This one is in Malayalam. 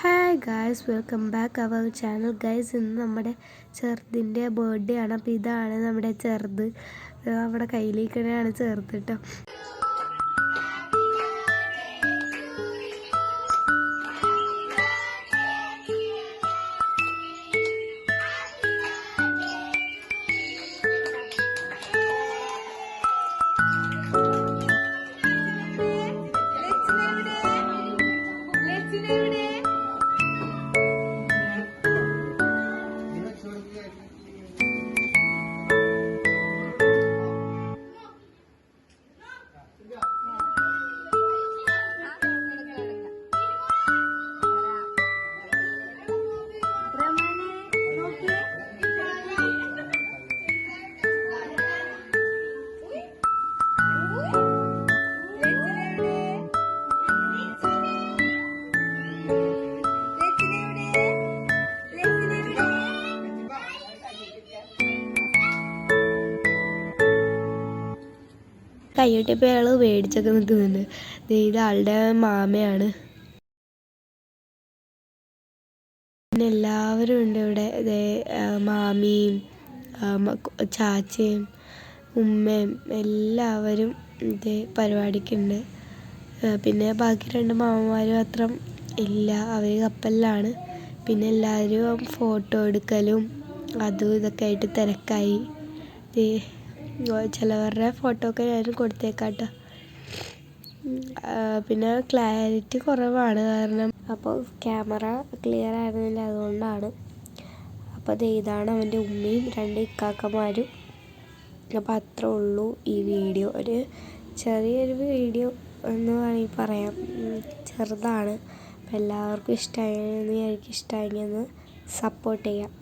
Hi guys, welcome back our channel guys. ഇന്ന് നമ്മുടെ ചെറുതിൻ്റെ ബർത്ത്ഡേ ആണ്. അപ്പോൾ ഇതാണ് നമ്മുടെ ചെറുത്. നമ്മുടെ കയ്യിലേക്കാണ് ചെറുത് കേട്ടോ. കൈയ്യൊട്ടിയപ്പോൾ അയാൾ മേടിച്ചൊക്കെ നിൽക്കുന്നുണ്ട്. ഇത് ആളുടെ മാമയാണ്. പിന്നെ എല്ലാവരും ഉണ്ട് ഇവിടെ. മാമിയും ചാച്ചയും ഉമ്മയും എല്ലാവരും പരിപാടിക്കുണ്ട്. പിന്നെ ബാക്കി 2 മാമന്മാരും അത്ര ഇല്ല, അവർ കപ്പലിലാണ്. പിന്നെ എല്ലാവരും ഫോട്ടോ എടുക്കലും അതും ഇതൊക്കെ ആയിട്ട് തിരക്കായി. ചിലവരുടെ ഫോട്ടോ ഒക്കെ ഞാൻ കൊടുത്തേക്കാട്ടോ. പിന്നെ ക്ലാരിറ്റി കുറവാണ്, കാരണം അപ്പോൾ ക്യാമറ ക്ലിയർ ആയിരുന്നില്ല, അതുകൊണ്ടാണ്. അപ്പോൾ ഇതാണ് അവൻ്റെ ഉമ്മയും 2 ഇക്കാക്കമാരും. അപ്പോൾ അത്രേ ഉള്ളൂ ഈ വീഡിയോ. ഒരു ചെറിയൊരു വീഡിയോ എന്ന് വേണമെങ്കിൽ പറയാം. ചെറുതാണ്. അപ്പോൾ എല്ലാവർക്കും ഇഷ്ടമായെന്ന്, എനിക്ക് ഇഷ്ടമായെന്ന് സപ്പോർട്ട് ചെയ്യാം.